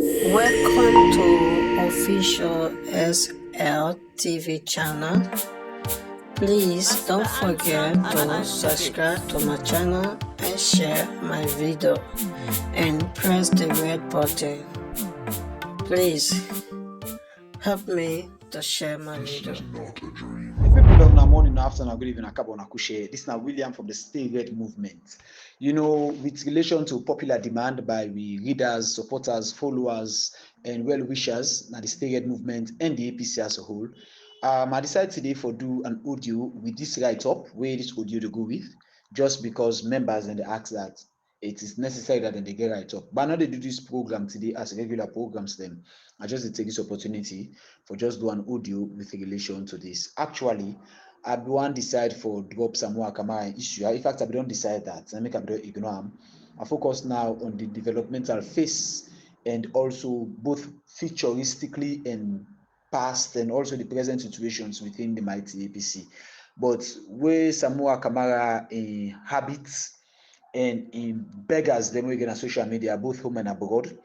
Welcome to official SL TV channel. Please don't forget to subscribe to my channel and share my video and press the red button. Please help me to share my video. People don't know morning, afternoon, good evening, Akabonakushe. This is now William from the Stay Red movement. You know, with relation to popular demand by we readers, supporters, followers, and well-wishers, now the Stay Red movement and the APC as a whole, I decided today for do an audio with this write-up, where this audio to go with, just because members and they ask that it is necessary that they get right up. But now they do this program today as regular programs then. I just take this opportunity for just do an audio with relation to this. Actually, I don't decide for drop Samoa Kamara issue. In fact, I don't decide that. I make I don't ignore them. I focus now on the developmental phase and also both futuristically and past and also the present situations within the mighty APC. But where Samoa Kamara habits and in beggars them we get on social media, both home and abroad,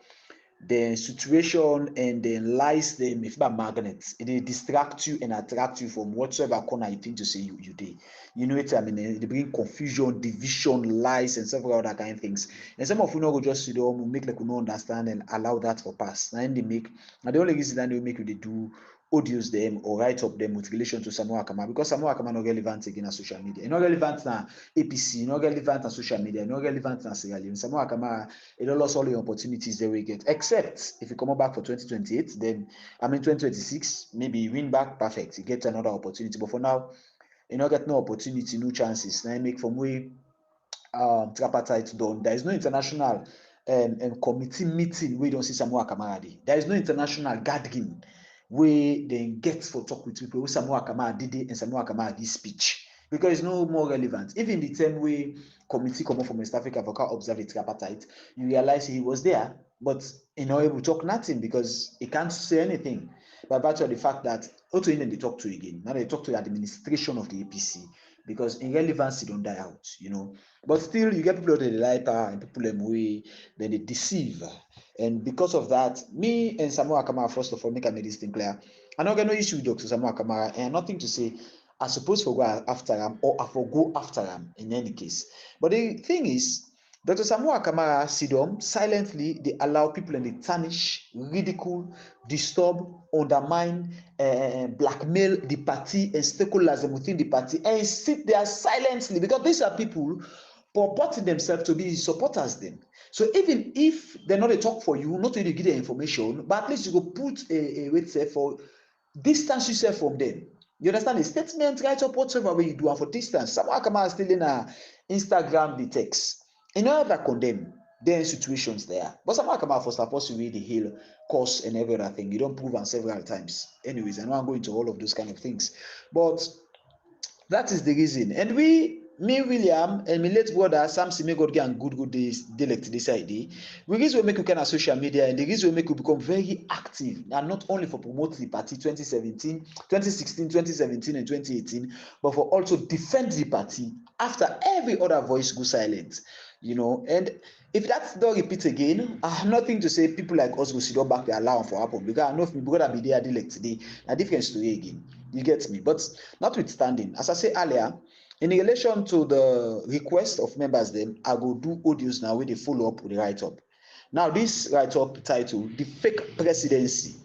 the situation and then lies them if by magnets, it distract you and attract you from whatsoever corner you think to say you did. You know it, I mean, they bring confusion, division, lies, and several other kind of things. And some of you know go just sit down, make like you know understand and allow that for pass. And they make, and the only reason that they make you they do audios them or write up them with relation to Samoa Akama, because Samoa Akama not relevant again on social media. It's not relevant na APC, not relevant on social media, not relevant na Sierra Leone. Samoa Akama, it lost all the opportunities they will get. Except if you come back for 2028, then I mean 2026, maybe win back, perfect. You get another opportunity. But for now, you not get no opportunity, no chances. Now you make from way tripartite done. There is no international committee meeting where you don't see Samoa Kamara. There is no international gathering where they get for talk with people. Samoa Kamara did it and Samoa Kamara did speech because it's no more relevant. Even the same way committee come from West Africa for observe the tripartite, you realize he was there, but you know he will talk nothing because he can't say anything. But virtue of the fact that also they talk to again. Now they talk to the administration of the APC because irrelevancy don't die out, you know. But still, you get people that they lie power and people them way, then they deceive. And because of that, me and Samoa Kamara, first of all, make this thing clear. I'm not gonna issue with Dr. Samoa Kamara and nothing to say. I suppose for go after him or I for go after him in any case. But the thing is, Dr. Samoa Kamara Sidom silently they allow people and they tarnish, ridicule, disturb, undermine, blackmail the party and stakeholders within the party and sit there silently because these are people purporting themselves to be supporters then. So even if they're not a talk for you, not only give the information, but at least you go put a wait say for distance yourself from them. You understand? A statement, write up whatever way you do, and for distance. Someone come out still in a Instagram the text. In order to condemn their situations there. But someone come out for suppose to read the hill course and every other thing. You don't prove on several times. Anyways, I know I'm going to all of those kind of things. But that is the reason. And me, William, and my late brother, Sam Sime God and good days, delect this idea. We reason we make you kind of social media, and the reason we make you become very active, and not only for promote the party 2017, 2016, 2017, and 2018, but for also defend the party after every other voice go silent. You know, and if that don't repeat again, I have nothing to say. People like us go sit back the alarm for happen because I know if my brother be there delect today, a different story again. You get me? But notwithstanding, as I said earlier, in relation to the request of members, then I go do audios now where they follow up with the write-up. Now, this write-up title, The Fake Presidency.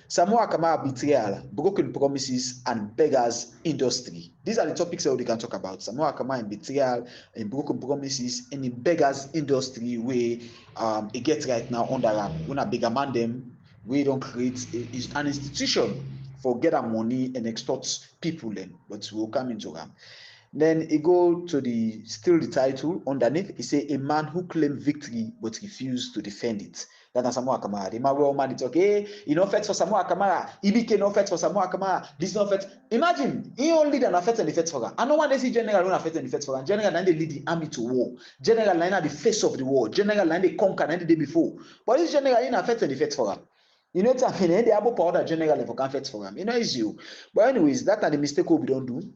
Samoa Kamara betrayal, broken promises, and beggars industry. These are the topics that we can talk about. Samoa Kamara and betrayal, and broken promises, and the beggars industry where it gets right now under when a beggar man them, we don't create an institution for get our money and extort people then, but we'll come into them. Then it go to the title underneath. It say a man who claimed victory but refused to defend it. That's Samoa Kamara. The man it's okay. He no fit for Samoa Kamara. Ibike no fit for Samoa Kamara. This no fit. Imagine he only an affect and defect for her. I know one they see general don't affect and defect for her. General then they lead the army to war. General line at the face of the war. General line they conquer the day before. But this general in affect and defect for her. You know what I mean? They have power that general for conflict for them. You know it's you. But anyways, that are the mistake we don't do.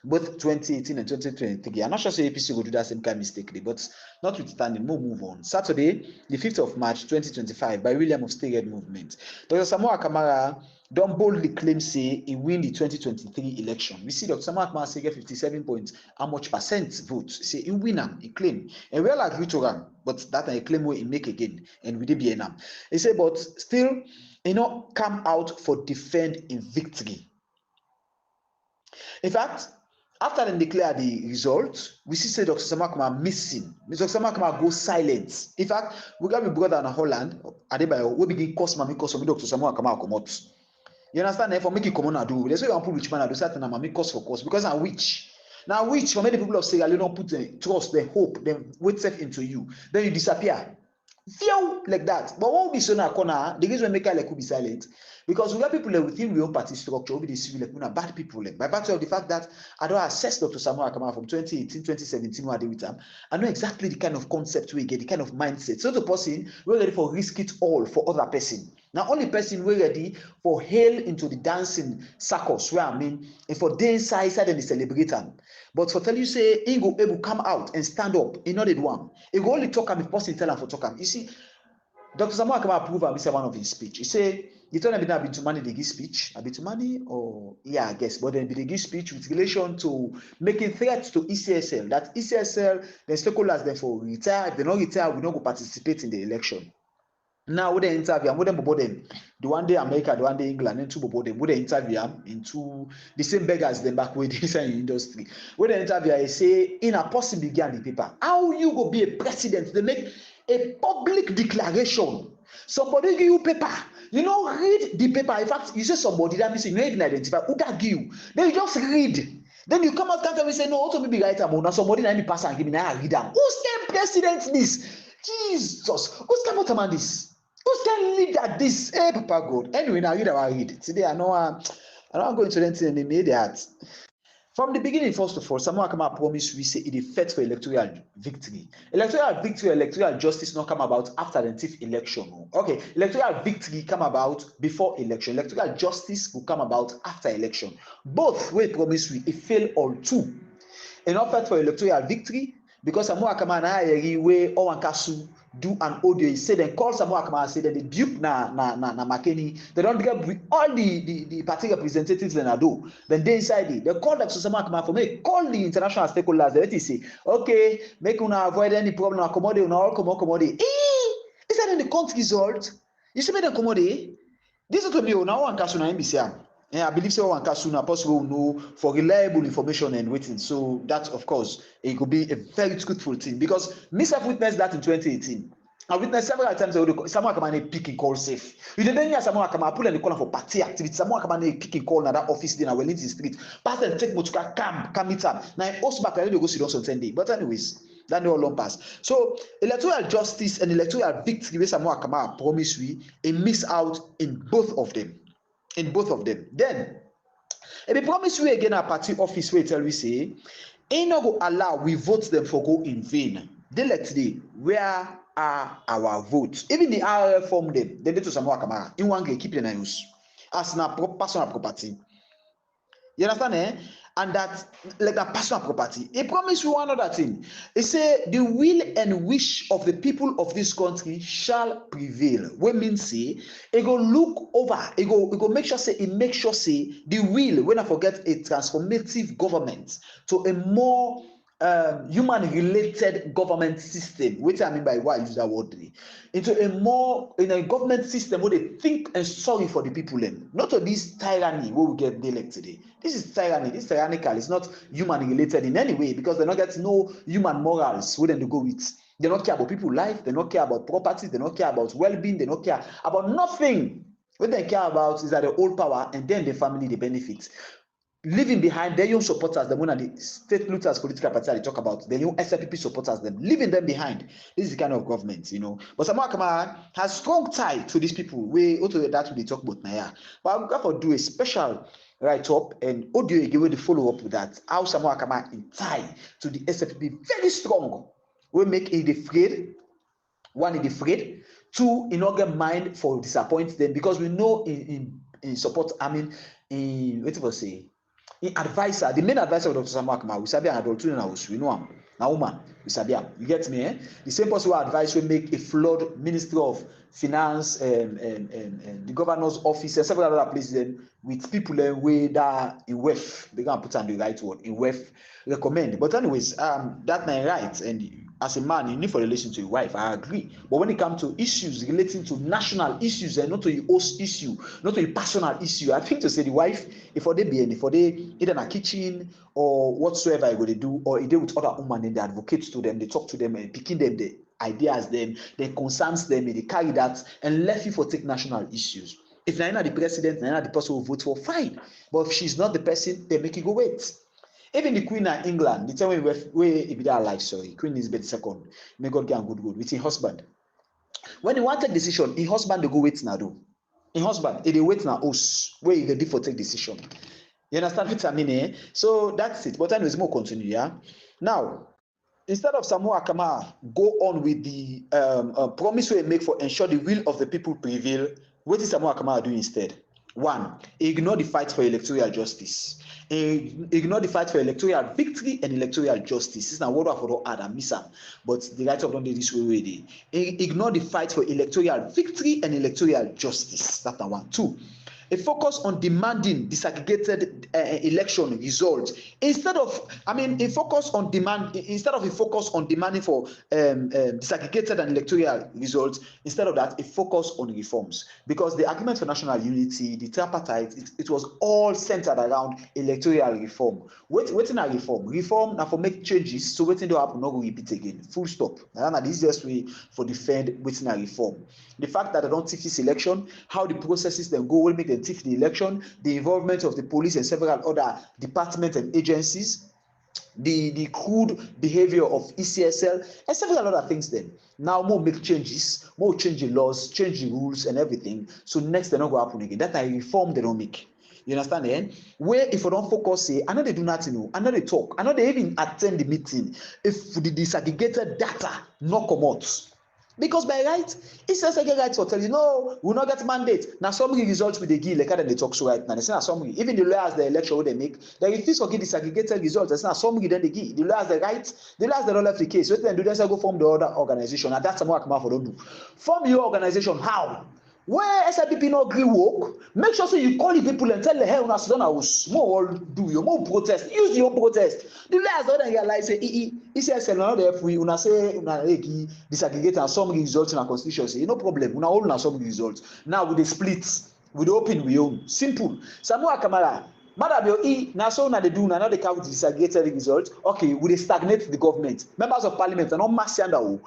both 2018 and 2023. I'm not sure say APC will do that same kind of mistake, but notwithstanding, we'll move on. Saturday, the 5th of March 2025, by William of Stay Red Movement. Dr. Samuel Akamara don boldly claim say he win the 2023 election. We see Dr. Samuel Akamara say get 57 points, how much percent vote? Say he win am, he claim. And we all agree to am, but that a claim wey he make again, and we did be am. He say, but still, come out for defend in victory. In fact, after they declare the result, we see Dr. Samuel Akamara missing. Dr. Samuel Akamara go silent. In fact, we got my brother in Holland, Adebayo, we begin cause Dr. Samuel Akamara come out. You understand? For make it come on and do. That's why you put which man I do certain and cause for cause because I'm witch. Now, which for many people of Sierra Leone don't put the trust, the hope, the wait self into you, then you disappear. Feel like that. But what will be so now corner, the reason we make like be silent. Because we have people like within we own party structure, we see like we bad people like by virtue of the fact that I don't assess Dr. Samuel Akamara from 2018, 2017, what I did with him. I know exactly the kind of concept we get, the kind of mindset. So the person we're ready for risk it all for other person. Now only person we're ready for hail into the dancing circus where I mean and for day inside and celebrate them. But for tell you say he go able come out and stand up, he not the one. He go only talk him if person tell him for talk him. You see, Dr. Samuel Akamara approve and say one of his speech. He say, you told him I've been to money they give speech. I've been to money or yeah, I guess, but then they give speech with relation to making threats to ECSL. That ECSL, the stakeholders them for retire. If they don't retire, we don't go participate in the election. Now we they interview and we them bobo them. The one day America, the one day England, and two bobo them. We they interview them into the same beggars them back with this industry. We they interview I say in a possibly get the paper. How you go be a president? They make a public declaration. Somebody give you paper. You know, read the paper. In fact, you say somebody that means you don't even identify who that give you. Then you just read. Then you come out and say, no, also maybe right now somebody let me pass and give me now I read them. Who's can president this? Jesus, who's can what this? Who's can lead at this? Hey, Papa God. Anyway, now I read. Today I know I'm not going to anything in the media. From the beginning, first of all, Samuel Akamara promised we say it is fit for electoral victory. Electoral justice not come about after the 10th election. Okay, electoral victory come about before election. Electoral justice will come about after election. Both we promise we fail all two. Enough fit for electoral victory because Samuel Akamara na way Owankasu do an audio. He said then call Samuel Akamara say that the dupe na Makeni. They don't get with all the party representatives then I do. Then they inside it. They call Dr. Samuel Akamara for me. Call the international stakeholders. They say, okay, make una avoid any problem. Accommodate una all accommodate. Is that in the country result? You see me the accommodate. This is to me now one cash na NBC. I believe so one cash na possible know for reliable information and waiting. So that of course it could be a very truthful thing because me have witnessed that in 2018. I witnessed several times Samuel Akamara picking call safe. You didn't hear Samuel Akamara pull in the corner for party activity. Samuel Akamara picking call na that office in Wellington Street. Pass and take motor come meet up. Now also back I go sit down on Sunday. But anyways, that no long pass. So electoral justice and electoral victory wey Samuel Akamara promise we a miss out in both of them. Then if they promise we again our party office wey tell we say e no go allow we vote them for go in vain. They like today, where are our votes? Even the RF form them, they need to Samuel Akamara. In one day keep them use as na personal property. You understand, eh? And that like that personal property. He promised you one other thing. He said the will and wish of the people of this country shall prevail. What means say he go look over, he go make sure say the will, when I forget a transformative government to a more human related government system. What I mean by why I use that word into a government system where they think and sorry for the people then. Not to this tyranny where we get elected today. This is tyranny, this is tyrannical, it's not human related in any way because they don't get no human morals where they go with. They don't care about people's life, they don't care about property, they don't care about well-being, they don't care about nothing. What they care about is that the old power and then the family they benefit. Leaving behind their young supporters, the one at the state looters political party they talk about, the new SLPP supporters, them leaving them behind. This is the kind of government, you know. But Samuel Akamara has strong tie to these people. We that we talk about now. But I'm going to do a special write-up and audio again with the follow-up with that. How Samuel Akamara in tie to the SLPP very strong. We make it afraid. One, is afraid. Two, in not get mind for disappoint them because we know in support. I mean, in what do I say? advisor, the main advisor of Dr. Samuel Akama, we sabi an adult na house, we know am. Na woman, we sabi am. You get me, eh? The same person who advise we make a flawed Ministry of Finance, the governor's office, and several other places with people wey that in WEF, they gonna put on the right word, in WEF recommend. But anyways, that na right, and as a man, you need for relation to your wife. I agree. But when it comes to issues relating to national issues and not to your host issue, not to your personal issue, I think to say the wife, if they be any, if they either in a kitchen or whatsoever you go to do, or they with other women, then they advocate to them, they talk to them and picking them the ideas, them, they concerns them, they carry that and left you for take national issues. If Naina the president, Naina the person who vote for, fine. But if she's not the person, they make you go wait. Even the Queen of England, the time where he be that alive, sorry, Queen Elizabeth II, may God get good with his husband. When he want take decision, his husband they go wait now do. His husband, they wait now us where he ready for take decision. You understand what I mean? Eh? So that's it. But anyways, more continue, yeah. Now, instead of Samuel Akama go on with the promise we make for ensure the will of the people prevail, what is Samuel Akama do instead? One, ignore the fight for electoral justice. Ignore the fight for electoral victory and electoral justice. This is not what I for add and miss am, but the right of don't do this way already. Ignore the fight for electoral victory and electoral justice. That's the one. Two, a focus on demanding disaggregated election results instead of, a focus on demanding for disaggregated and electoral results. Instead of that, a focus on reforms, because the argument for national unity, the tripartite, it was all centered around electoral reform. Wetin na reform? Reform na for make changes so wetin don happen no go repeat again. Full stop. Na the easiest way for defend wetin na reform. The fact that they don't thief this election, how the processes then go will make them thief the election, the involvement of the police and several other departments and agencies, the crude behavior of ECSL, and several other things then. Now more make changes, more change the laws, change the rules and everything. So next they not go happen again. That a reform they don't make. You understand then? Where if we don't focus, say, I know they do nothing, I know they talk, I know they even attend the meeting. If the disaggregated data not come out. Because by right, it's just like a right for tell you, no, we will not get mandate. Now, summary results with the give, like they talk so right now. They say, summary. Even the lawyers, the election, what they make, they refuse to give disaggregated results. They say, summary, then they give. The lawyers, the right, the lawyers, they don't left the case. What they do, they say, go form the other organization. And that's what I for don't do. Form your organization. How? Where SIPP no agree work, make sure so you call the people and tell the hell una sit down house, more do your more protest, use your protest. The lawyers don't realize say ECSL na dey free, una say una eki disaggregate and some results in our constitution say no problem, una all na some results. Now with the splits, with the open we own, simple. Samuel Kamara, Madabio na so na dey do na dey count disaggregated results. Okay, we dey stagnate the government. Members of parliament are not massianda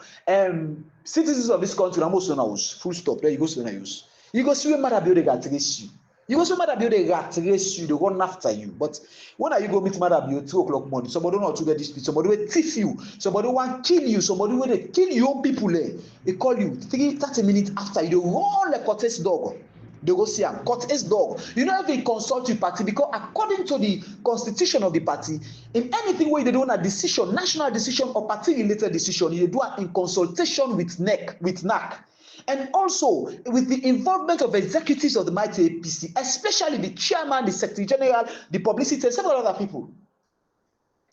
citizens of this country na most na use. Full stop. There you go so na use. You go see where Madabio dey gat trace you. You go see Madabio dey gat trace you, they run after you. But when are you go meet Madabio 2 o'clock morning? Somebody don't want to get this speech, somebody will thief you, somebody want kill you, somebody will kill your own people there. They call you 30 minutes after you run like Cortez dog. They go see am Cortez dog. You know if they consult your party, because according to the constitution of the party, in anything where they do a decision, national decision or party related decision, you do it in consultation with NAC. And also with the involvement of executives of the mighty APC, especially the chairman, the secretary general, the publicity, and several other people.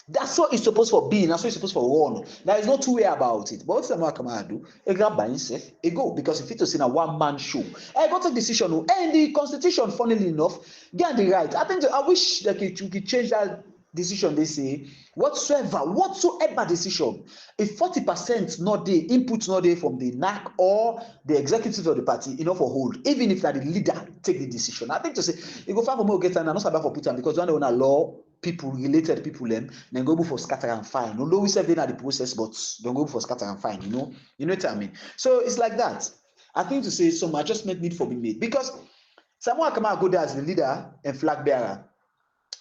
That's what it's supposed for being. That's what it's supposed for run. There is no two way about it. But what Samuel Kamara do? He grab by himself. He go because if it's in a one-man show, I got a decision. And the constitution, funnily enough, get the right. I wish that you could change that decision. They say whatsoever decision, if 40% not there, input not there from the NAC or the executives of the party, enough for hold. Even if that the leader take the decision, I think to say you go find for more get and not about for put them because when they want to law people related people then go for scatter and fine. Although we said they are the process, but don't go for scatter and fine. You know what I mean. So it's like that. I think to say some adjustment need for being made because Samuel Kamara go there as the leader and flag bearer.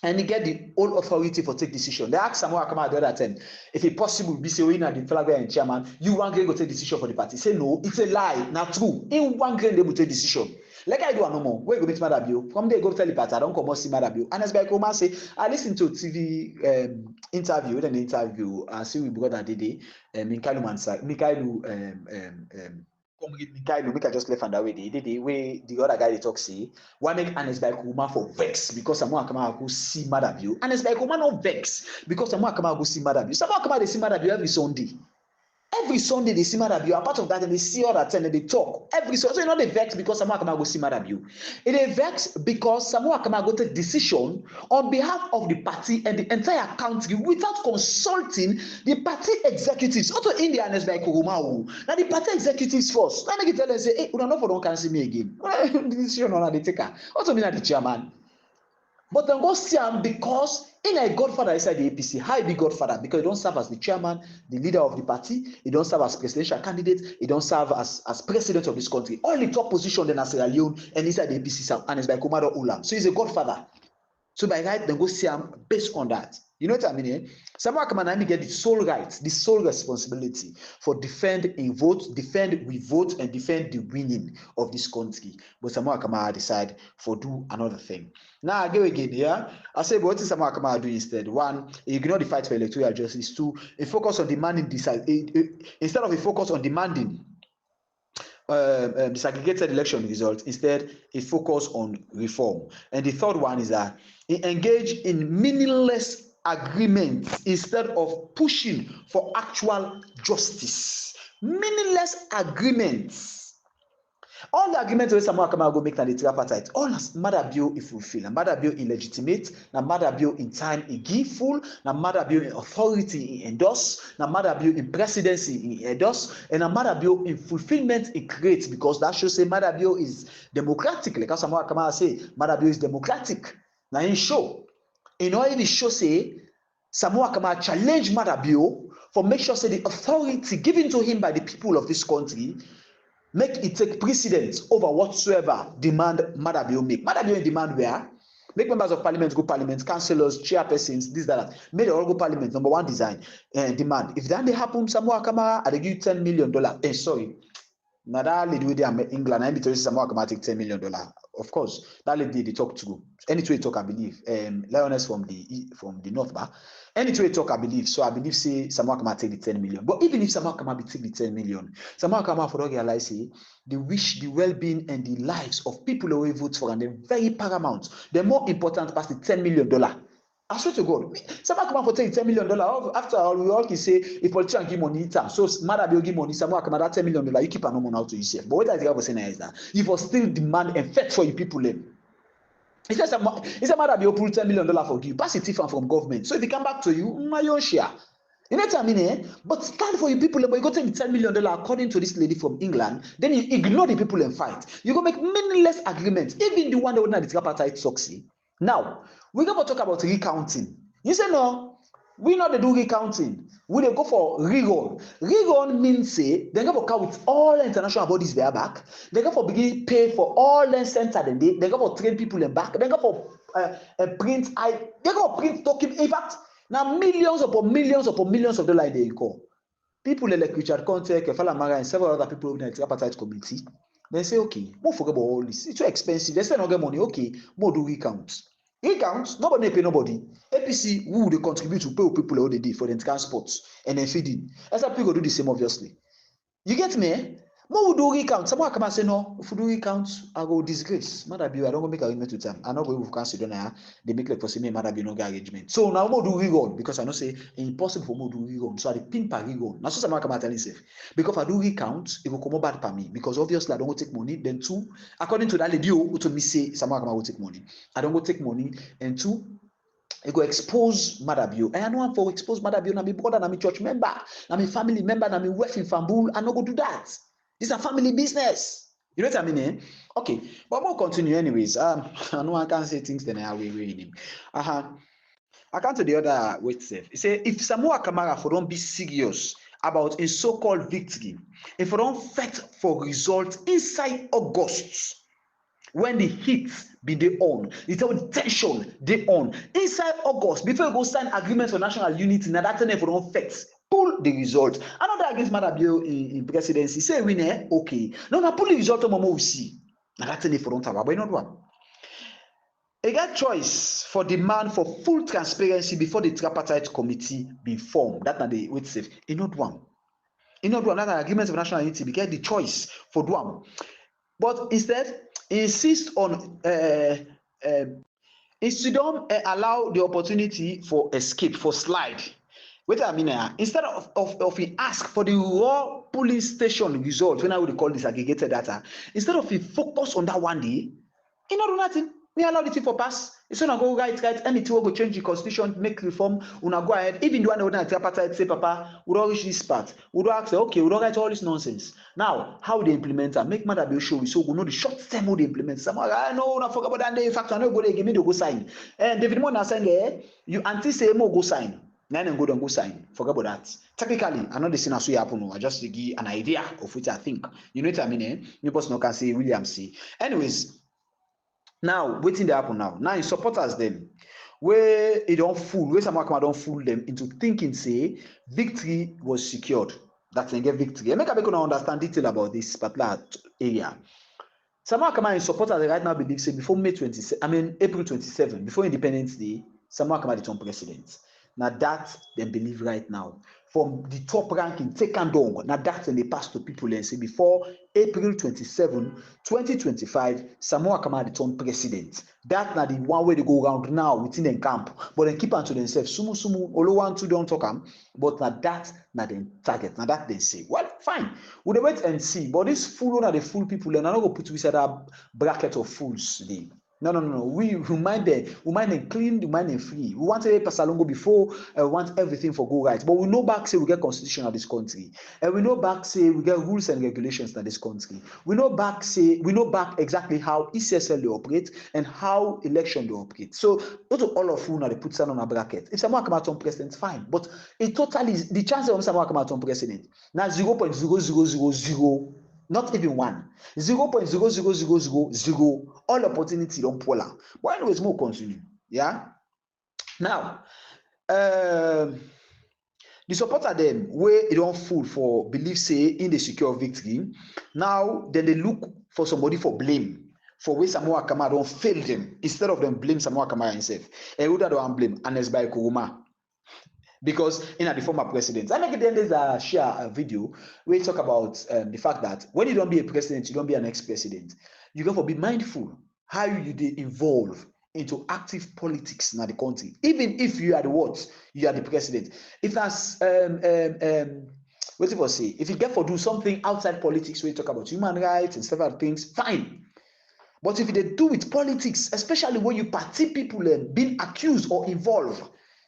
And he get the whole authority for take decision. They ask Samuel Akama the other time, if it possible, be say we na the flag bearer and chairman, you one grain go take decision for the party. Say no, it's a lie, not true. In one grain they will take decision. Like I do a no more. Where you go meet Madabio? From there go tell the party, I don't come out see Madabio. And as by Koma say, I listen to TV interview, then the interview, I see we got that day, Mikailu make I just left and away. The way the other guy they talk say, why make Anes by Kuma for vex because someone come out go see Madabio. Anes by Kuma no vex because someone come out go see Madabio. Someone come out they see Madabio every Sunday. Every Sunday they see Madabio. Apart of that, and they see all that and they talk every Sunday. So you know they vex because someone come out go see Madabio. It vex because someone come out go take decision on behalf of the party and the entire country without consulting the party executives. Also in the honest by Kurumau. Now the party executives first. Let me tell them say, hey, we don't cancel me again. The decision on the taker. Also me the chairman. But then go see him because in a godfather inside the APC, how be godfather? Because he don't serve as the chairman, the leader of the party, he don't serve as presidential candidate, he don't serve as president of this country. All the top position in Sierra Leone and inside the APC and it's by Komado Ulam. So he's a godfather. So by right, then go see him based on that. You know what I mean? Eh? Samuel Akamanami get the sole right, the sole responsibility for defend a vote, defend we vote, and defend the winning of this country. But Samuel Akamara decide for do another thing. Now I go again, yeah. I say, but what is Samuel Akamara do instead? One, he ignore the fight for electoral justice. Two, he focus on demanding instead of a focus on demanding disaggregated election results. Instead, he focus on reform. And the third one is that he engage in meaningless agreements instead of pushing for actual justice. Meaningless agreements. All the agreements wey Samuel Akamara go make na the tripartite, all na Madabio e fulfill. Na Madabio illegitimate, na Madabio in time e give full, na Madabio in authority e endorse, na Madabio in presidency e endorse, and na Madabio in fulfillment e create, because that shows say Madabio is democratic. Like how Samuel Akamara say, Madabio is democratic. Na him show. E no even show say Samuel Akamara challenge Madabio for make sure say the authority given to him by the people of this country make it take precedence over whatsoever demand Madabio make. Madabio demand where? Make members of parliament go parliament, councillors, chairpersons, this, that. Make them all go parliament. Number one design demand. If that they happen, Samuel Akamara, I give you $10 million. Sorry. Now that lady with them in England, I tell you Samuel Akamara take $10 million. Of course, that lady they talk to. Any way talk, I believe. Lioness from the North Bar. Any way talk, I believe. So I believe say Samuel Akamara take the 10 million. But even if Samuel Akamara take the 10 million, Samuel Akamara for realize say they wish the well-being and the lives of people who vote for, and they're very paramount. They're more important past the $10 million. I swear to God, Samuel Akamara for take $10 million. After all, we all can say if politician give money, so Madabio give money, Samuel Akamara that $10 million, you keep an money out to yourself. But what I think I was saying is that you will still demand and fight for your people. It's just Madabio pull $10 million for you, pass it from government. So if it come back to you, my own share. You know what I mean? Eh? But stand for your people, but you go take the $10 million according to this lady from England, then you ignore the people and fight. You go make meaningless agreements, even the one that would not the tripartite succeed. Now, we're going to talk about recounting. You say, no, we not do recounting. We dey go for rerun. Rerun means say they go for count with all the international bodies they are back. They go for begin pay for all the center then they go for train people in back. They go for print. They go for print token. In fact, now millions upon millions upon millions of dollars they incur. People like Richard Conte, Kefala Mara, and several other people in the tripartite committee, they say, okay, more forget about all this. It's too expensive. They say not get money. Okay, more do recounts. Recounts, nobody pay nobody. APC, who they contribute to pay people what they did for the transport and then feeding. SRP will do the same, obviously. You get me? More will do recount. Someone come and say, no, if we do recount, I go disgrace. Madabio, I don't go make arrangement with them. I know we will cancel donor. They make like for me, Madabio no get arrangement. So now more do rerun because I know say it's impossible for more do rerun. So I pin per rerun. Now so someone come and tell himself. Because if I do recount, it will come bad for me. Because obviously I don't go take money. Then two, according to that lady who to me say someone come and will take money. I don't go take money. And two, it go expose Madabio. And I know I'm for expose Madabio. Na my brother, na my church member, na my family member, na my wife in Fambul. I no go do that. It's a family business. You know what I mean? Eh? Okay, but we'll continue anyways. I know I can't say things then I will in him. I come to the other wait safe. He say if Samuel Akamara for don't be serious about a so-called victory, if we don't fight for results inside August, when the heat be dey on, the tension dey on inside August, before you go sign agreement for national unity, na that time if we don't fight. Pull the result. Another against Madabio in presidency. Say winner, okay. No, na pull the result of Momo we see. Now that's enough for don't have, but not one. A get choice for demand for full transparency before the tripartite committee be formed. That na the wait safe. Not one. You know, do another agreement of national unity, we get the choice for Duam. But instead, insist on instead allow the opportunity for escape, for slide. Wait a minute. Instead of he ask for the raw polling station result, when I would call this aggregated data, instead of he focus on that one day, he not do nothing. We allow the thing for pass. It's gonna go right, anything will go change the constitution, make reform, una go ahead. Even the one that would tripartite say, Papa, we don't reach this part. We don't ask, okay, we don't write all this nonsense. Now, how they implement and make matter be show we so we know the short term how they implement. Someone, I know, not forget about that day. In fact, I know go there, give me the go sign. And David Mo na sign there, you anticipate more go sign. Then go sign. Forget about that. Technically, I know this thing has to happen. I just to give an idea of which I think. You know what I mean? Eh? You person can say William C. Anyways. Now, wetin dey happen now? Now, his supporters dem, wey e don fool, wey Samuel Akama don fool them into thinking say victory was secured, that dem get victory. And make una understand detail about this particular area. Samuel Akama and his supporters right now believe say before April 27, before Independence Day, Samuel Akama dey turn president. Na that dem believe right now. From the top ranking, take and down. Now that's when they pass to people and say before April 27, 2025, Samuel Akama turn president. That na the one way they go around now within the camp. But they keep on to themselves. Sumu, Olo 1, 2 don't talk am. But na that na the target. Now that they say. Well, fine. We'll wait and see. But this fool one are the fool people, and I'm not gonna put inside that bracket of fools today. No. We mind them clean, we mind them free. We want a Pasalongo before, we want everything for go right. But we know back say we get constitution of this country. And we know back say we get rules and regulations in this country. We know back exactly how ECSL they operate and how election they operate. So not all of you now they put some on a bracket. If someone come out on president, fine. But it totally the chance of someone come out on president now 0.0000. Not even 1. 0.00000. All opportunity don't pull out. But anyways, more continue. Yeah. Now, the supporter them where it don't fool for believe say in the secure victory. Now then they look for somebody for blame. For where Samuel Akama don't fail them instead of them blame Samuel Akama himself. And who don't blame Anes by Kuruma. Because in the former president, I make it then share a video where we talk about the fact that when you don't be a president, you don't be an ex-president. You got to be mindful how you involve into active politics in the country, even if you are you are the president. If that's what people say, if you get for do something outside politics, where you talk about human rights and several things, fine. But if they do with politics, especially when you party people being accused or involved,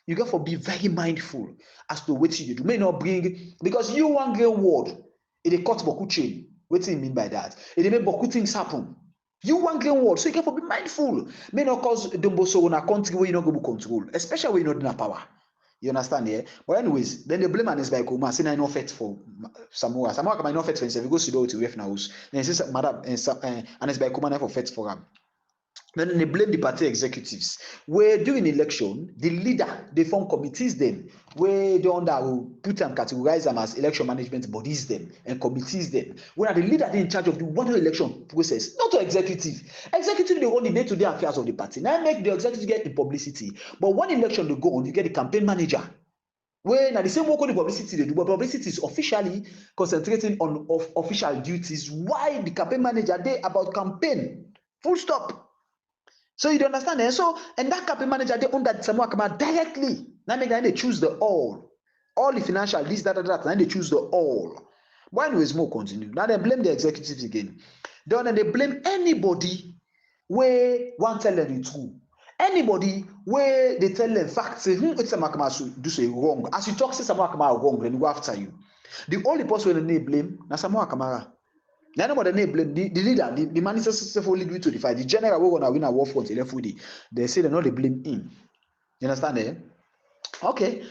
you got to be very mindful as to what you do. May not bring, because you one great word, it cut boku chain. What do you mean by that? It make boku things happen. You one great word, so you got to be mindful. May not cause dumboso in a country where you not go to control, especially when you not in a power. You understand, yeah? But anyways, then they blame Anes by Kuma, saying I no fit for Samoa. Samoa can not fit for himself. He goes to the ref now. Then he says, Madam, Anes by Kuma never fit for him. Then they blame the party executives. Where during election, the leader, they form committees them, where they will put them, categorize them as election management bodies them and committees them. Where the leader they in charge of the one election process, not the executive. Executive they run the day-to-day affairs of the party. Now make the executive get the publicity. But one election they go on, you get the campaign manager. Where now the same work on the publicity they do, but publicity is officially concentrating on official duties. Why the campaign manager they about campaign? Full stop. So you understand, and and that campaign manager they own that Samuel Akama directly. Now they choose the all the financial this that. Now they choose the all. But anyways, more continue. Now they blame the executives again. Then they blame anybody where one tell them the truth. Anybody where they tell them facts, say it's Samuel Akama do so wrong. As you talk, say Samuel Akama wrong, then go after you. The only person they blame na Samuel Akama. Now nobody name blame the leader, the man is successfully lead to the fight. The general will gonna win a war front in FUD. They say they know they blame him. You understand, eh? Okay.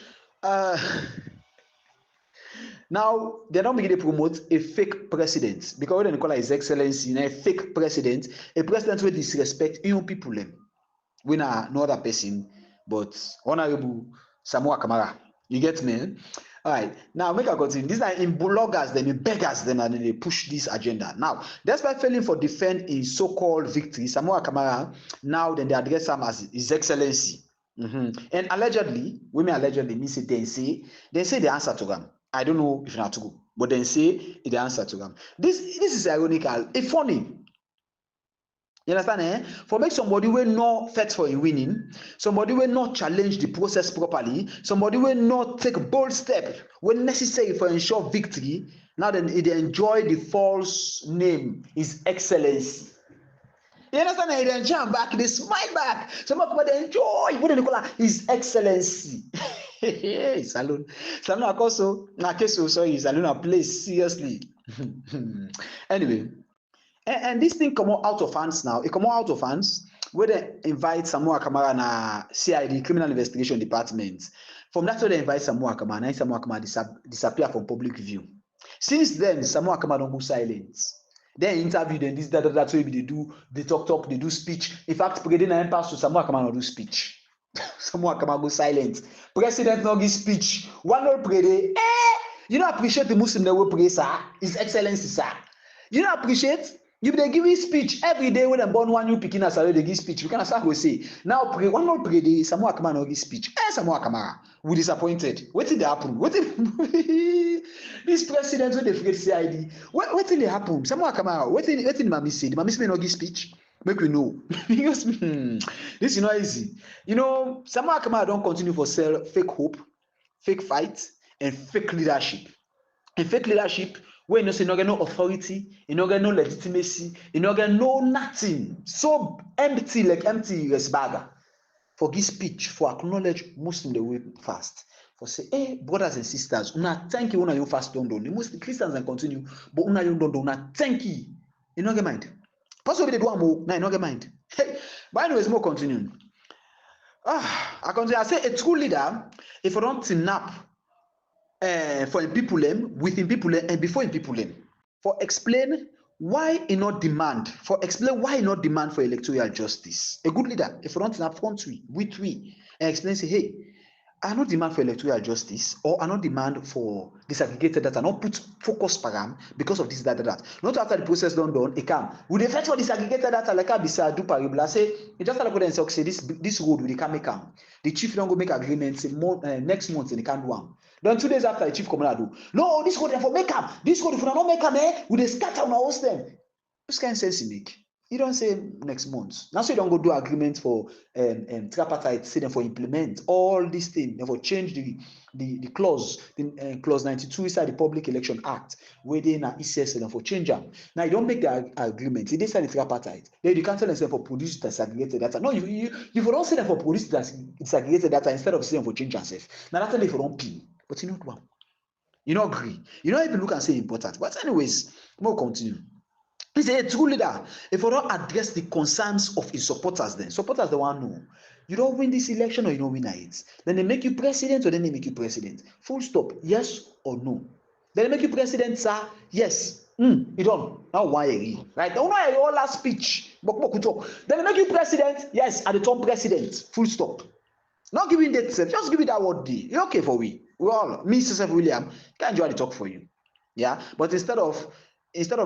Now they don't begin to promote a fake president because when they call His Excellency, a fake president, a president will disrespect young people. We are no other person, but Honorable Samuel Kamara. You get me? All right. Now make a continue. These are in bloggers, then in beggars, then and they push this agenda. Now, despite failing for defend in so-called victory, Samuel Kamara now then they address him as His Excellency. And allegedly, women allegedly means they say the answer to them. I don't know if na true, but then say the answer to them. This is ironical. It's funny. You understand? For make somebody wey not fit for a winning, somebody wey not challenge the process properly, somebody wey not take bold step when necessary for ensure victory. Now then, they enjoy the false name, His Excellency. You understand? They jump back, they smile back. Some of them they enjoy. What do they call that? His Excellency. Salon. Salon also. Na case sorry, Salon a place seriously. Anyway. And this thing come out of hands now. It come out of hands where they invite Samoa Kamara na CID, Criminal Investigation Department. From that way they invite Samoa Kamara, and Samoa Kamara disappear from public view. Since then, Samoa Kamara don't go silent. They interview them, this, that way they do, they talk, they do speech. In fact, President na pass to Samoa Kamara do speech. Samoa Kamara go silent. President no give speech. One no pray. You don't appreciate the Muslim that will pray, sir. His Excellency, sir. You don't appreciate. If they give you speech every day when they born one new pikin as they give speech, you can start to say now pray one more pray day Samoa Kamara no give speech. Samoa Kamara we disappointed. Wetin dey happen? Wetin this president wey dey forget CID? Wetin dey happen? Samoa Kamara wetin the mami say? The mami say no give speech. Make we know because this is not easy. You know Samoa Kamara don continue for sell fake hope, fake fight, and fake leadership. And fake leadership. Where you know say you no get no authority, you no get no legitimacy, you no get no nothing. So empty like empty bagger. For this speech, for acknowledge Muslim the way fast. For say, hey, brothers and sisters, una thank you, una you fast don't do. The Muslim Christians and continue, but una you don't do, una thank you. You no get mind. Possibly they do more, now you no get mind. Hey, but anyways, more continuing. I continue. I say a true leader, if I don't snap for in people within people and before in people for explain why he not demand for electoral justice. A good leader, if you don't snap front with we and explain say, hey, I not demand for electoral justice or I not demand for disaggregated data, not put focus param because of this that. Not after the process done, it can. Would they fight for disaggregated data like I do paribla say it just like and say this road we can make am. The chief don't go make agreements next month and they can't do one. Then 2 days after the chief come and do. No, this road for make am. This road if we not make am, we they scatter on our host them. This kind of sense you make. You don't say next month. Now so you don't go do agreement for tripartite, say them for implement all these things, then for change the clause, clause 92 inside the Public Election Act, where they na ECS them for change them. Now you don't make the agreement. They say the tripartite. Then you can't tell them for produce disaggregated data. No, you don't say them for produce disaggregated data instead of saying for change yourself. Now that's they for don't pin, but you know what? You don't agree. You don't even look and say important. But anyways, we'll continue. He's a true leader. If you don't address the concerns of his supporters, then supporters they want to know. You don't win this election or you don't win it. Then they make you president or then they make you president. Full stop. Yes or no. Then they make you president, sir. Yes. You don't. Now why you right? Don't know your last speech. Then they make you president. Yes, at the term president. Full stop. Not giving that self. Just give it that word D. It's okay for we. We all, me, Joseph William, can enjoy the talk for you. Yeah. But instead of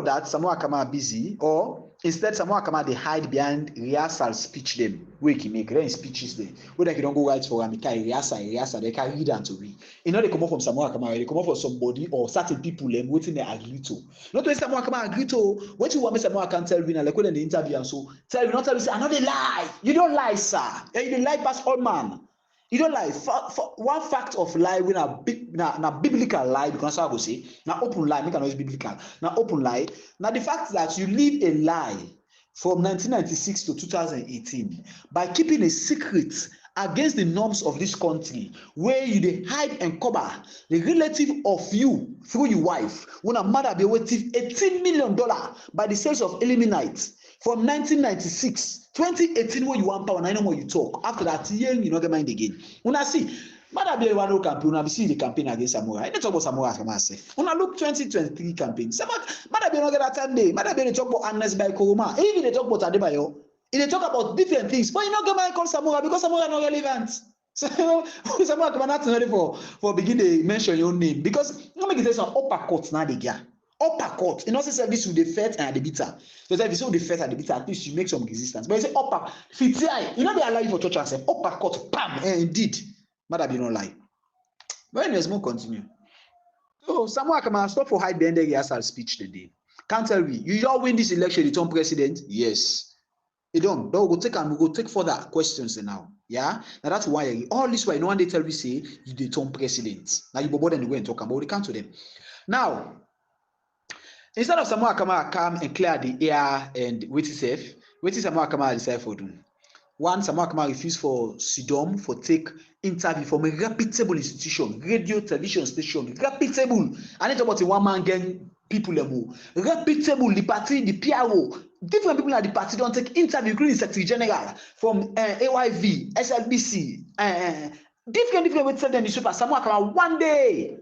that, Samoa Kamara busy, or instead Samoa Kamara they hide behind rehearsal speech them. Where he make great speeches them. Where they don't go right for them, they rehearsal, they can read and to read. You know they come up from Samoa Kamara, they come up from somebody or certain people them waiting they agree to. Not when Samoa Kamara agree to, what you want me Samoa can tell me like when in the interview and so tell you not tell you say I know they lie. You don't lie, sir. You don't lie past all man. You don't lie. One fact of lie when a biblical lie, because I will say, now open lie, make an always biblical. Now open lie. Now the fact that you live a lie from 1996 to 2018 by keeping a secret against the norms of this country, where you dey hide and cover the relative of you through your wife, when a mother be worth $18 million by the sales of illuminate from 1996, 2018 when you want power, I know what you talk. After that year, you not get mind again. When I see, mother be one no campaign, I be see the campaign against Samora. I don't talk about Samora for myself. When I look 2023 campaign, mother be not get attend day. Mother be talk about Agnes by Koroma. Even they talk about Adebayo. They talk about different things, but you not get mind call Samora because Samora not relevant. So Samora come not ready for begin to mention your name because let me get some upper court now they get. Upper court, you know, say this with the fet and the bitter. So if you say with the fet and the bitter, at least you make some resistance. But you say upper, you know they allow you for church and say upper court, bam, and indeed, mother be not lie. But anyways, more continue. Oh, Samuel Akama, stop for hide behind the rehearsal speech today. Can't tell me. You all win this election, you turn president? Yes. You don't. But we go take further questions now. Yeah? Now that's why all this why no one they tell me say you they turn president. Now you go more than go and talk about, we can't to them. Now, instead of Samuel Akama come and clear the air and wait safe, wait till Samuel Akama decide for do. One, Samuel Akama refused for Sidom for take interview from a reputable institution, radio, television station, reputable. I need to talk about one man gang people reputable, the party, the PRO, different people at the party don't take interview, including Secretary General from AYV, SLBC, different way to tell them the super. Samuel Akama one day,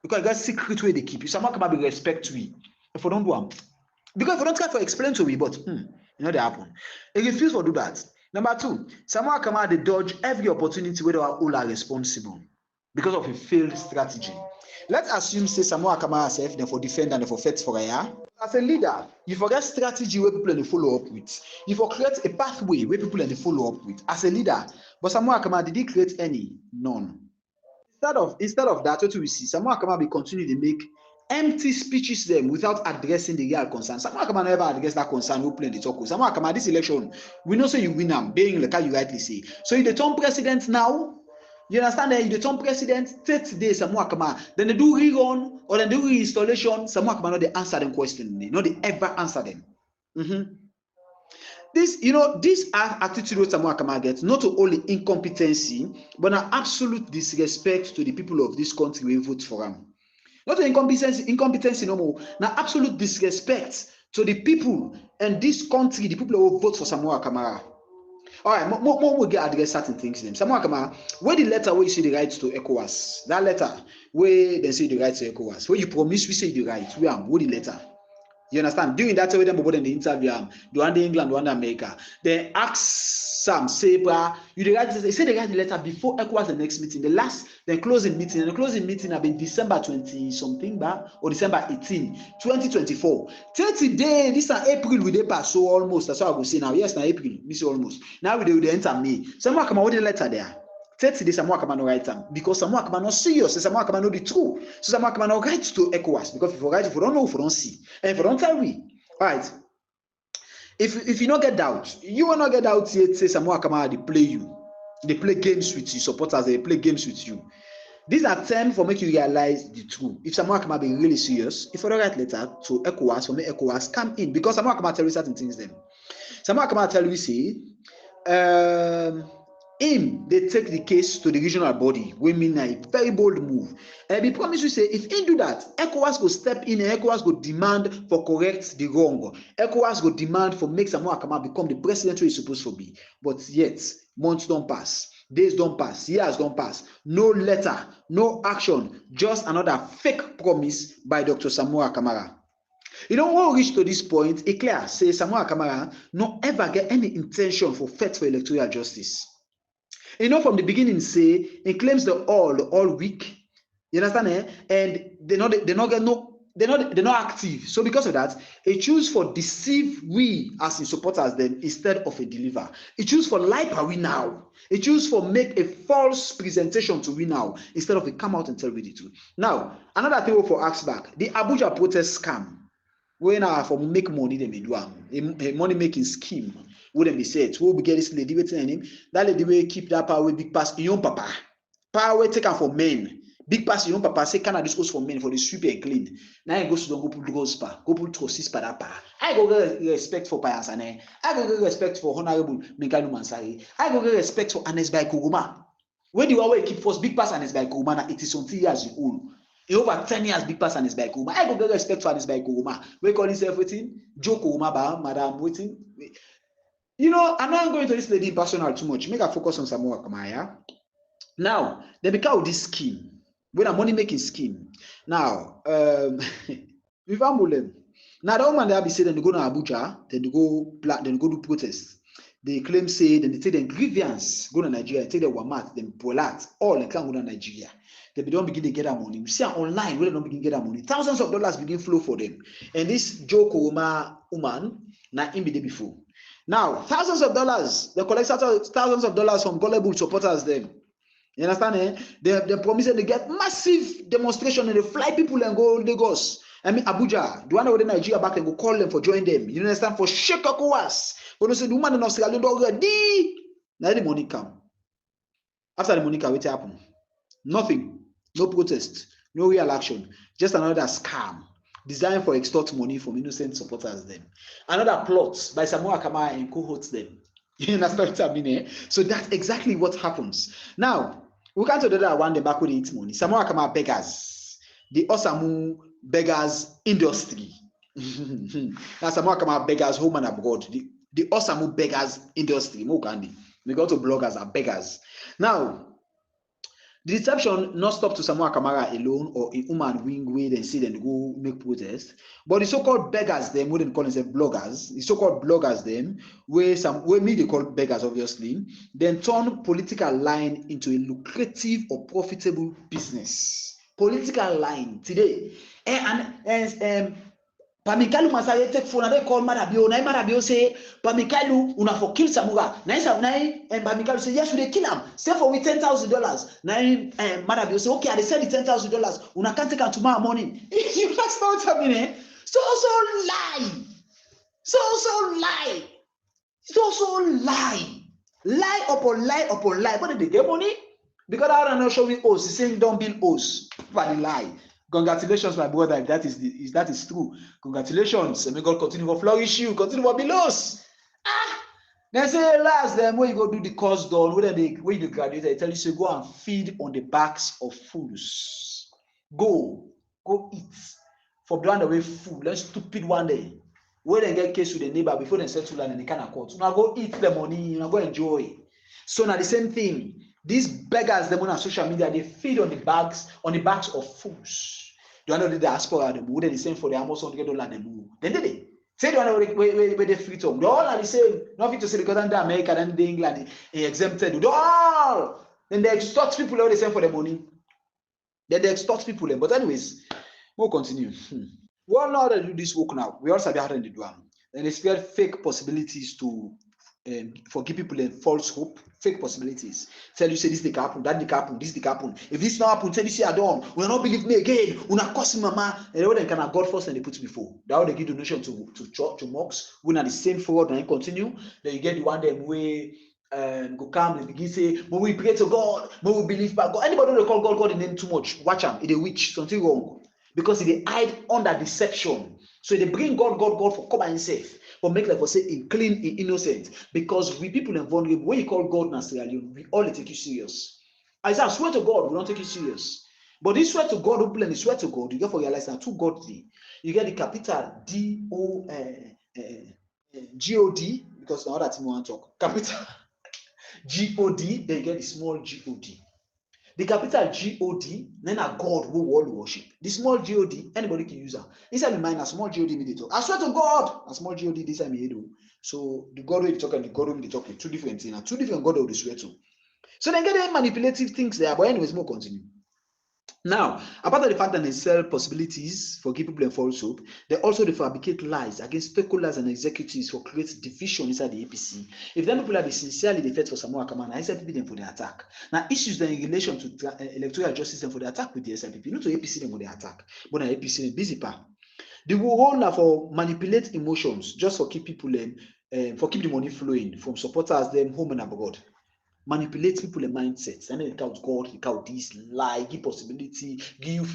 because that's secret way they keep you. Samuel Akama be respect we. If we don't do them, because if we don't try to explain to me, but you know they happen. He refused to do that. Number two, Samuel Akama they dodge every opportunity where they are all are responsible because of a failed strategy. Let's assume say Samuel Akama herself then for defend and for fight for a year. As a leader, you forget strategy where people and follow up with. You for create a pathway where people and follow up with as a leader. But Samuel Akama did he create any? None. Instead of that, what we see, Samuel Akama will continue to make empty speeches them without addressing the real concern. Samuel Akama never address that concern. No plan the talk. Samuel Akama, this election, we know say you win them, being like how you rightly say. So you the turn president now. You understand that you the turn president 30 days, Samuel Akama, then they do rerun or then they do reinstallation. Samuel Akama not they answer them question, not they ever answer them. This, you know, this attitude what Samuel Akama gets, not only incompetency, but an absolute disrespect to the people of this country who vote for him. Not incompetency no more. Now absolute disrespect to the people in this country, the people who vote for Samuel Akama. All right, more will get address certain things. Them Samuel Akama, where the letter where you see the right to ECOWAS, that letter where they say the right to ECOWAS, where you promise we say the right, where the letter. You understand? During that time, when they interview the one in England, the one in America, they ask Sam, say, they say they write the letter before ECOWAS the next meeting, the closing meeting. And the closing meeting have been December 20 something, or December 18, 2024. 30 days, this is April, we they pass so almost. That's what I go say now. Yes, now April, this almost. Now we they enter May. Someone come out with the letter there. 30 days Samuel Akama no write them because Samuel Akama no serious. Samuel Akama no the true. So Samuel Akama no write to ECOWAS because if you write, if you don't know, if you don't see, and if you don't tell me, all right. If you not get doubt, you will not get doubt yet. Say Samuel Akama they play you, they play games with you, supporters they play games with you. These are time for make you realize the truth. If Samuel Akama be really serious, if you don't write letter to ECOWAS, for me ECOWAS come in because Samuel Akama tell you certain things. Then Samuel Akama tell you say. They take the case to the regional body. We mean a very bold move. And we promise you say if he do that, ECOWAS go step in and ECOWAS go demand for correct the wrong. ECOWAS go demand for make Samuel Akama become the president who he's supposed to be. But yet, months don't pass, days don't pass, years don't pass. No letter, no action, just another fake promise by Dr. Samuel Akama. You know, when we reach to this point, it's clear, say Samuel Akama no ever get any intention for fight for electoral justice. You know, from the beginning, say he claims the all weak. You understand? And they're not active. So because of that, he choose for deceive we as his supporters them instead of a deliver. He choose for lie we now. He choose for make a false presentation to we now instead of a come out and tell we the truth. Now, another thing for ask back, the Abuja protest scam. When for make money, they may do a money making scheme. Wouldn't be said, who will get this lady waiting him? That lady will keep that power big pass your own papa. Power taken for men. Big pass your own papa. Say, can I this goes for men for the sweep and clean? Now I go to go put gold spa, go put to spa that pa. I go get respect for Payansane. I go get respect for Honorable Mekanu Mansari. I go get respect for Anes by Kuguma. When you always keep first big pass Anes by Kuguma, it is on 3 years old. Over 10 years, big pass Anes by Kuguma. I go get respect for Anes by Kuguma. We call this everything. Joe Kuguma, ba, madam, waiting. You know, I'm not going to this lady personal too much. Make her focus on Samuel Akama. Now, they become this scheme. When a money making scheme. Now, with Ambulem. Now the woman there be saying they go to Abuja, then they go do protest. They claim say then they take the grievance, go to Nigeria, take the Wamat, then Polat, all they can go to Nigeria. They don't begin to get that money. We see online where they don't begin to get that money. Thousands of dollars begin flow for them. And this Joe Koroma woman, now in the day before. Now, thousands of dollars, they collect thousands of dollars from gullible supporters them. You understand? They promise they get massive demonstration and they fly people and go Lagos. I mean Abuja, the one over Nigeria back and go call them for join them. You understand? For shake was. But you say the woman in Australia don't already. Now the money come. After the money come, what happen? Nothing. No protest. No real action. Just another scam designed for extort money from innocent supporters them. Another plot by Samoa Kamara and cohorts them. You understand what I mean? Eh? So that's exactly what happens. Now, we can't do that one day back with eat money. Samoa Kamara beggars. The Osamu beggars industry. Now Samoa Kamara beggars home and abroad. The Osamu beggars industry. We go to bloggers are beggars. Now, the deception not stop to Samoa Kamara alone or a woman wing way and see them go make protest. But the so-called beggars, them wouldn't call themselves bloggers, the so-called bloggers, them, where me they call beggars, obviously, then turn political line into a lucrative or profitable business. Political line today. Pamikalu Masaya take phone and they call Marabio. Now Marabio say, Pamikalu, una for kill Samura. Now and Pamikalu say, yes, we kill him. Say for we $10,000. Now Marabio say, okay, I sell the $10,000. Una can't take out tomorrow morning. You understand what's happening? So lie. So lie. So lie. Lie upon lie upon lie. But did they get money? Because I don't know showing oaths. He's saying don't build oaths. But the lie. Congratulations, my brother, if that is true. Congratulations. And may God continue to flourish you, continue to be lost. They say last them when you go do the course done, when you graduate, they tell you say go and feed on the backs of fools. Go eat. For the one away fool, let's stupid one day. When they get case with the neighbor before they settle land and they can't afford. So now go eat the money, now go enjoy. So now the same thing. These beggars, them on social media, they feed on the backs of fools. Do you know the diaspora, the mood, they same for the Amazon $100 the move. Then did they? Say the one where they free to. They all are the same. Nothing to say because under America and the England exempted. They all. Then they extort people all the same for the money. Then they extort people. But anyways, we'll continue. We all know how to do this work now. We also have how to do them. And they spread fake possibilities to for give people a false hope, fake possibilities. Tell you say this the happen, that the happen, this the happen. If this not happen, tell you say I don't. Will not believe me again. Will not cost mama. And they can have God first and they put before. That they give donation to church to mosques. We are the same forward and continue. Then you get the one them way go come and begin say, but we pray to God, but we believe by God. Anybody who call God in name too much, watch them. It's a witch, something wrong. Because they hide under deception. So they bring God for come and safe. But make like for say in clean, in innocent. Because we people are vulnerable. When you call God Nasrani, we all take you serious. I say, I swear to God, we don't take you serious. But this swear to God, who plan swear to God, you get for realize now too godly. You get the capital G-O-D, because now that you want to talk. Capital G-O-D, then you get the small G-O-D. The capital G-O-D, then a God who will worship. The small G-O-D, anybody can use it. Inside the mind, a small G-O-D me talk. I swear to God, a small G-O-D this time you do. So the God will talk and the God will talk with two different things. Two different God will swear to. So then get manipulative things there. But anyways, more continue. Now, apart from the fact that they sell possibilities for give people and false hope, they also fabricate lies against stakeholders and executives for create division inside the APC. If them people are sincerely the for Samoa Kamara, SLPP them for the attack. Now, issues then in relation to electoral justice them for the attack with the SLPP, not to APC them for the attack, but the APC them busy pa. The whole now for manipulate emotions just for keep people for keep the money flowing from supporters them home and abroad. Manipulate people in mindsets, and then count God, count this, lie, give possibility, give you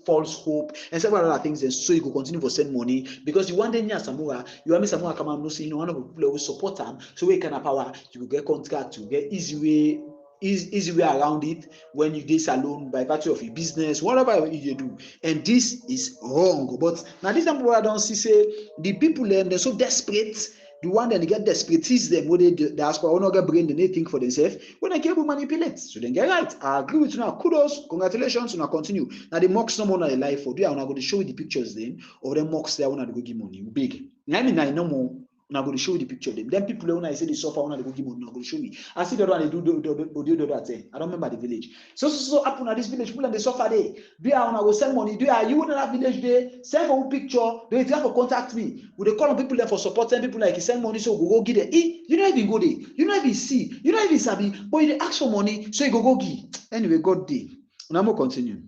false hope, and several other things. And so you go continue to send money because you want them near Samora, you want me Samora come and no say one of the people who support them, so we can have power, you will get contract, you get easy way around it when you do salon by virtue of your business, whatever you do. And this is wrong. But now this time I don't see say the people they're so desperate. The one that they get desperate is them where they diaspora will not get brain, they think for themselves when they can manipulate. So then get right. I agree with you now. Kudos, congratulations, and now continue. Now the mocks no more in life for do I'm going to show you the pictures then of them mocks there when I go give money. Big. I mean I know more Now I'm going to show you the picture of them. Then people when I say they suffer, when they go give money, I'm going to show you. I see the one they do that thing. I don't remember the village. So happen at this village, people and they suffer there. Do you want to go send money? Do you wouldn't have village there? Send for a picture. They have to contact me. Would they call on people there for support? Send people like send money, so go give there. You don't even go there. You don't even see. You don't even sabi. But you ask for money, so you go give. Anyway, God day. Now I'm going to continue.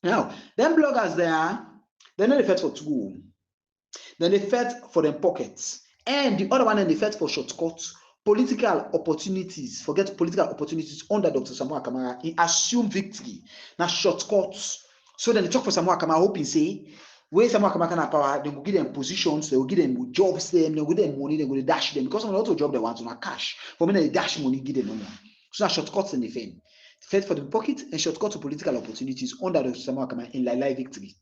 Now, them bloggers there, they're not the first for school. Then they fought for them pockets. And the other one, then they fought for shortcuts, political opportunities. Forget political opportunities under Dr. Samoa Kamara. He assumed victory. Now shortcuts. So then they talk for Samoa Kamara, hoping say, where Samoa Kamara can have power, they will give them positions, they will give them jobs, they will give them money, they will dash them. Because some of the job they want to cash. For me, they dash money, give them no more. So now shortcuts in the fame. Fed for the pocket and shortcut to political opportunities under Dr. Samoa Kamara in live victory.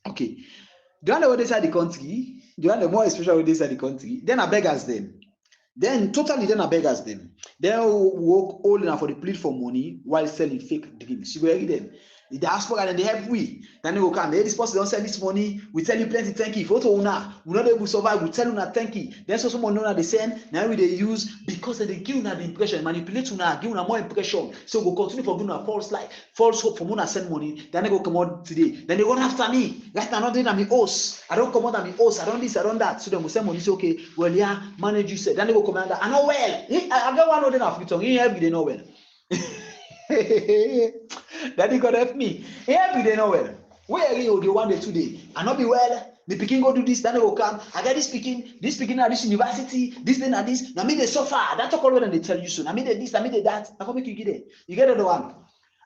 Okay. The one that they side the country, the one the more especially they side the country, then I beggars them. Then I beggars them. They work all enough for the plead for money while selling fake dreams. You go read them. The diaspora and they help we. Then they will come. Hey, this person don't sell this money. We tell you plenty thank you. Photo una, we not able to survive. We tell you na thank you. Then so someone know that they send. Now we they use because they give una the impression, manipulate una, give una more impression. So we continue for giving una false life, false hope for una send money. Then they go come out today. Then they run after me. Right now, not doing me host. I don't come out and me host. I don't this, I don't that. So then we send money. Say okay, well yeah, manage you said. Then they go come out. I know well. I got one of them after he help you. They know well. Daddy God help me. Every day no well. Where are you? The 1 day 2 day. I not be well. The picking go do this, then they go come. I get this picking at this university, this then and this. Now me they suffer. That's all when they tell you so. Now me they this, now me they that. I come make you get it. You get the other one.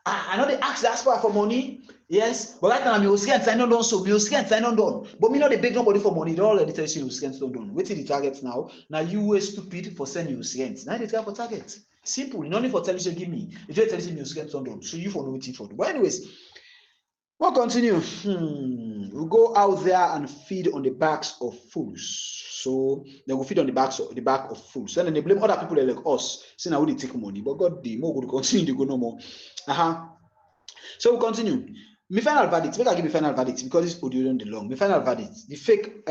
I know they ask the aspire for money. Yes, but right now I'm scared sign on done. So me scared sign on done. But me not they beg nobody for money. They already tell you scared sign done. Wait till the targets now. Now you were stupid for sending you scared. Now they tell for targets. Simple. You no need for tell you give me. If you tell you scared sign done. So you for no waiting for. But anyways, we'll continue. We'll go out there and feed on the backs of fools. So they will feed on the back of fools. So then they blame other people like us. Say now we take money, but God the more good continue to go no more. So we'll continue. My final verdict. Make I give me final verdict because this audio don't long. My final verdict: the fake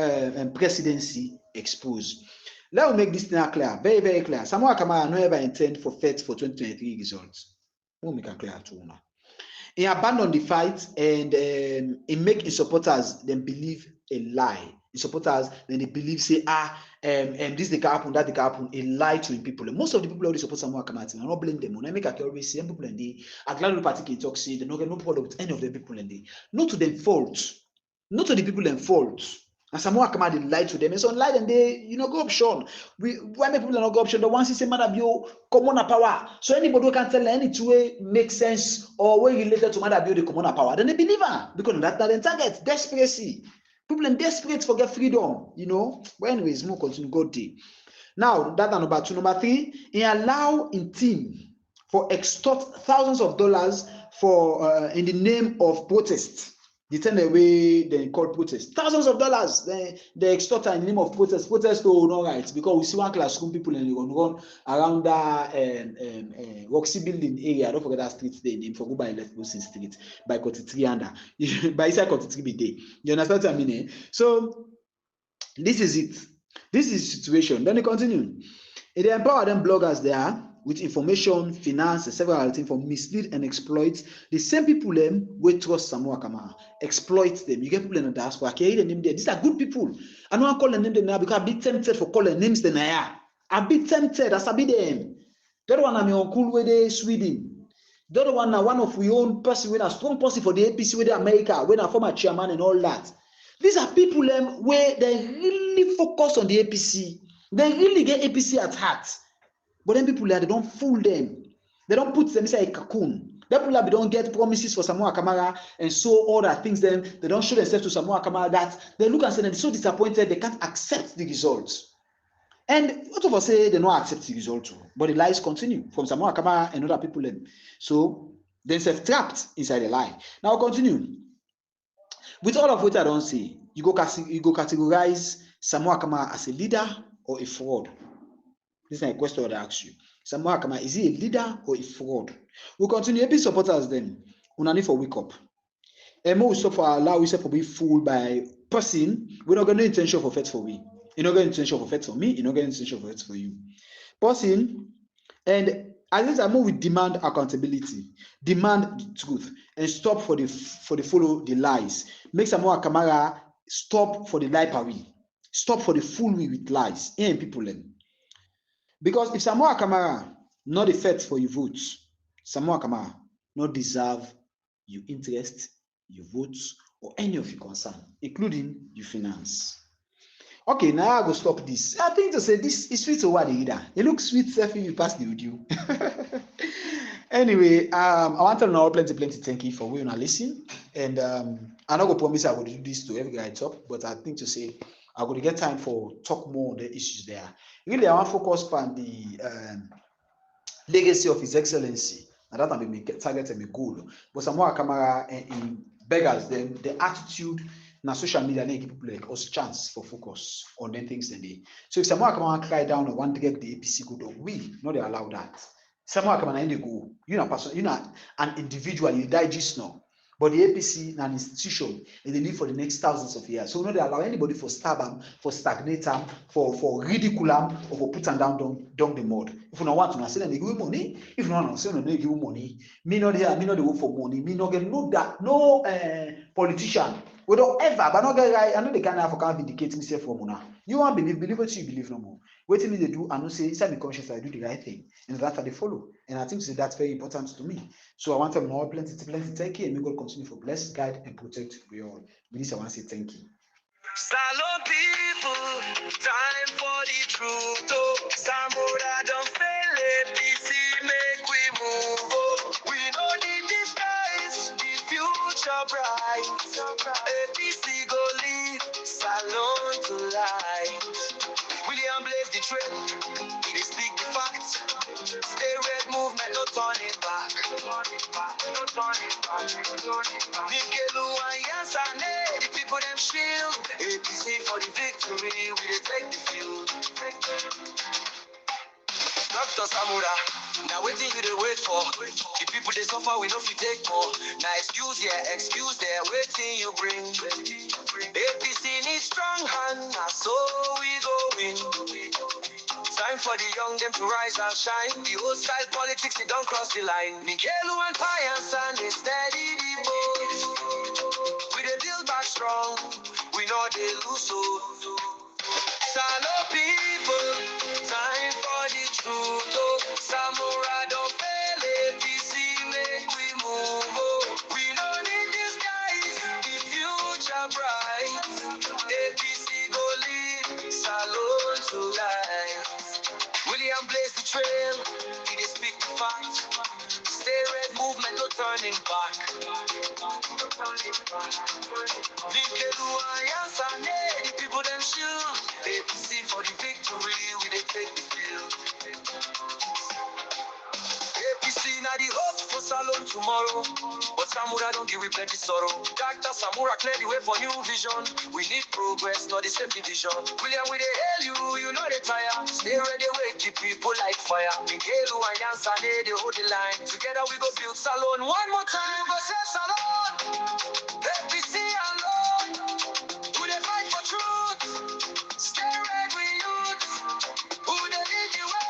presidency exposed. Let me make this thing clear, very very clear. Samoa Kamara no ever intend for fight for 2023 results. We'll make it clear to now. He abandoned the fight and he make his supporters then believe a lie. His supporters then they believe say this they can happen, that they can happen. A lie to the people. Most of the people already support Samoa Kamara. I don't blame them. When I make a always see people and they are glad the party can talk say they don't get no problem with any of the people and they not to them fault, not to the people them fault. And Samoa Kamara they lie to them. And so lie and they go option. Why make people not go option? The ones who say man abio common power. So anybody who can tell any two way make sense or way related to man abio the common power, then they believe her because that's not the target. Desperation. People are desperate for get freedom, But anyways, more continue God day. Now that's number 2. Number 3, he allow in team for extort thousands of dollars for in the name of protest. The turn away they call protest. Thousands of dollars they extort in the name of protest. Protest no right because we see one classroom people and they run around that Roxy building area. Don't forget that street there name for go by Left Wilson Street by 43 under by inside 43 be day. You understand what I mean? So this is it. This is the situation. Then they continue. They empower them bloggers there with information, finance, and several things for mislead and exploit the same people them we trust Samoa Kamara. Exploit them. You get people in the diaspora. Carry the name there. These are good people. I know I call them name now because I be tempted for calling names then I be tempted. I be them. The other one I'm your uncle with the Sweden. The other one now one of we own person with a strong person for the APC with the America, when a former chairman and all that. These are people them where they really focus on the APC. They really get APC at heart. But then people they don't fool them. They don't put them inside a cocoon. That people they don't get promises for Samoa Kamara and so all that things then they don't show themselves to Samoa Kamara that they look and say they're so disappointed they can't accept the results. And what of us say they don't accept the results, but the lies continue from Samoa Kamara and other people then. So they self-trapped inside the lie. Now I'll continue. With all of what I don't say, you go categorize Samoa Kamara as a leader or a fraud. This is a question I ask you. Samoa Kamara, is he a leader or a fraud? We'll continue. APC supporters then. We need for wake up. And more stuff for allow yourself to be fooled by person, we not get no intention for fight for we. You not get intention for fight for me. You not get intention for fight for you. Person, and at least I move with demand accountability, demand the truth, and stop for the follow the lies. Make Samoa Kamara stop for the lie pari, stop for the foolery with lies. And people learn. Because if Samoa Kamara not the fit for your votes, Samoa Kamara not deserve your interest, your votes, or any of your concern, including your finance. Okay, now I go stop this. I think to say this is sweet over the either. It looks sweet if you pass the audio. Anyway, I want to know plenty thank you for waiting and listen. And I not go promise I will do this to every guy talk, but I think to say I will get time for talk more on the issues there. Really, I want to focus on the legacy of His Excellency. And that will be my target and my goal. But Samoa Kamara in beggars them the attitude na social media they give people like us chance for focus on them things then they. So if Samoa Kamara cry down or want to get the APC go down, we not they allow that. Samoa Kamara in the go. You're not person, you're not an individual, you digest now. But the APC is an institution and they live for the next thousands of years. So we no they allow anybody for stab them, for stagnate them, for ridicule them, or for put them down the mud. If you don't want to say they give you money, if you don't want to say they give you money, me not here, me not they work for money, me not get no politician. We don't ever, but not get right. I know they can't have for vindicate myself from now. You want believe what you believe no more. Waiting me they do, I know say inside my conscience I do the right thing, and that's how they follow. And I think that's very important to me. So I want them all plenty thank you, and may God continue for bless, guide, and protect we all. With this, I want to say thank you. Salon people, time for the truth. Oh, Samura don't fail APC, make we move. Oh, we know the disguise, the future bright. APC go lead, Salon to light. William blaze the trail, he speak the facts. Stay red movement, no turning back. No turning back. Nikelu and Yansane, the people them shield. APC for the victory, we dey take the field. Dr. Samura, now waiting you dey wait for. The people they suffer, we know if you take more. Now excuse there, waiting you bring. APC needs strong hand, now so we go win. Time for the young them to rise and shine. The old style politics, they don't cross the line. Nikelu and Piance and they steady the boat. We they build back strong, we know they lose so. Salo people, time for the truth. Oh, Samura don't fail APC, make we move. Oh, we don't need this guys, the future bright. APC go lead, Salon to life. William blaze the trail, he dey speak the facts. Stay red movement, no turning back. Nikelu Alliance and the people them shield. APC for the victory, we dey take the field. APC na the hope for Salon tomorrow. But Samura don't give plenty sorrow. Dr. Samura clear the way for new vision. We need progress, not the same division. William, we dey hail you know they tire. Stay ready, wake the people like fire. Nikelu and Yansane, they hold the line. Together we go build Salon one more time. Go say Salon, APC alone. We dey fight for truth. Stay red with youth. Who dey lead the way?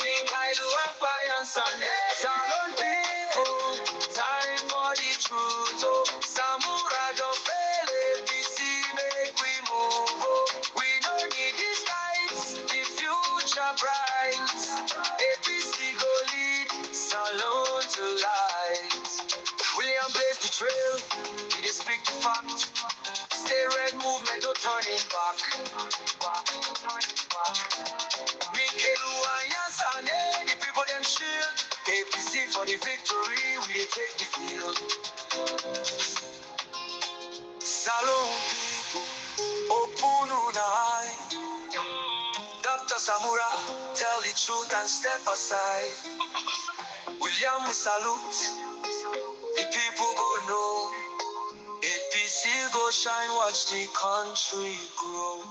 Nikelu and Yansane. Salon people, time for the truth. Oh, Samura don't fail APC, make we move. Oh, we don't need these guys, the future bright. APC go lead, Salon to light. William blaze the trail, he dey speak the fact. Stay red movement, no turning back. Mikelu and Yansane, the people them shield. APC for the victory, we dey take the field. Salon people, open una eye. Dr. Samura, tell the truth and step aside. William we salute, the people go know. APC go shine, watch the country grow.